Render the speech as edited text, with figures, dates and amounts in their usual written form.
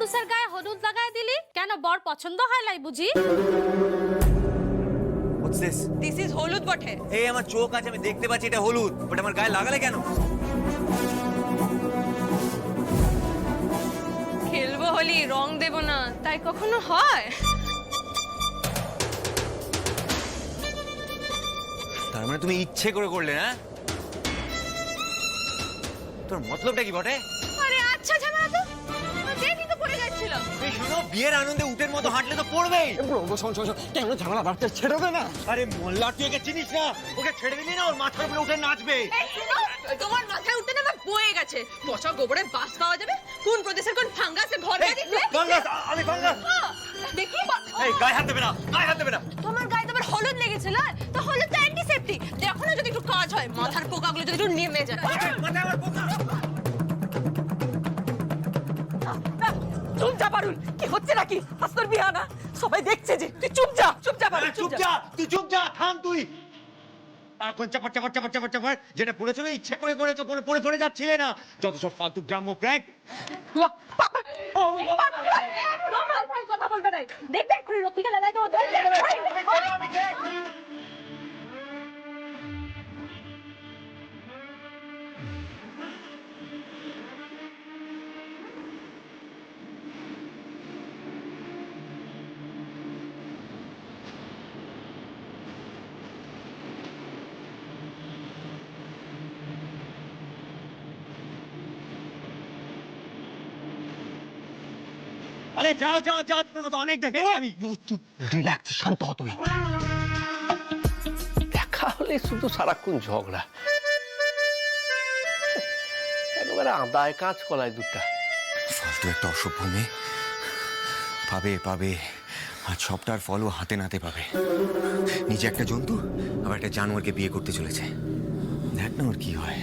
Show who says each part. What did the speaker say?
Speaker 1: পুরুষের গায়ে হলুদ লাগায় দিলি কেন? বর পছন্দ হয় লাই বুঝি?
Speaker 2: What's this?
Speaker 3: দিস ইজ হলুদ বটে।
Speaker 2: এই আমার চোখ আছে, আমি দেখতে পাচ্ছি এটা হলুদ, বাট আমার গায়ে লাগালে কেন?
Speaker 3: খেলবো হোলি, রং দেব না, তাই কখনো হয়?
Speaker 2: তার মানে তুমি ইচ্ছে করে করলে, না? তোর মতলবটা কি বটে?
Speaker 3: আরে আচ্ছা ঝামেলা তো, দেখি তো পড়ে যাচ্ছিল।
Speaker 2: এই শোনো, বিয়ের আনন্দে উটের মতো হাঁটলে তো পড়বেই।
Speaker 4: কেন ঝামেলা বাড়তে ছেড়ে দে না।
Speaker 2: আরে মোল্লা, তুই ওকে চিনিস না? ওকে ছেড়ে দিলি না, ওর মাথার উপরে উঠে নাচবে।
Speaker 3: এই শুনো, তোমার মাথায় উঠতে না আমার বয়ে গেছে। পচা গোবরে বাস পাওয়া যাবে? কোন প্রদেশের কোন ফাঙ্গাসে ঘর
Speaker 2: এই,
Speaker 3: দিচ্ছে?
Speaker 2: ফাঙ্গাস, আমি ফাঙ্গাস।
Speaker 3: দেখি
Speaker 2: এই গায়ে হাত দেবে না, গায়ে হাত দেবে না।
Speaker 3: তোমার গায়ে তোমার হলুদ লেগেছে না? তো হলুদ তো অ্যান্টিসেপ্টিক। দেখো না যদি একটু কাজ হয়, মাথার পোকাগুলো যদি একটু নেমে যায়।
Speaker 2: মাথায় আমার পোকা।
Speaker 5: চুপ যা পারুল, কি হচ্ছে নাকি? হাসনার বিয়া না, সবাই দেখছে যে। তুই চুপ যা, চুপ যা পারুল,
Speaker 2: চুপ যা, তুই চুপ যা, থাম তুই। এখন চাপড় চাপড় চাপড় চাপড় চাপড়, যেটা পড়েছো ইচ্ছে করে করেছো, পড়ে পড়ে যাচ্ছিলে না। যত সব ফালতু গ্রাম্য প্র্যাঙ্ক।
Speaker 5: কথা বলবে না, দেখবে এক্ষুনি রক্ষিকা লাগাই দেবো।
Speaker 2: আরে যাও যাও যাও, তোমার তো অনেক দেখে আমি।
Speaker 4: রিল্যাক্স, শান্ত হ তুই।
Speaker 6: দেখা হলে শুধু সারাক্ষণ ঝগড়া, একেবারে আদায় কাজ কলায় দুটা।
Speaker 2: ফালতু একটা অসভ্য মেয়ে। পাবে পাবে, আজ সবটার ফলও হাতে নাতে পাবে। নিজে একটা জন্তু, আবার একটা জানোয়ারকে বিয়ে করতে চলেছে। দেখ না ওর কি হয়।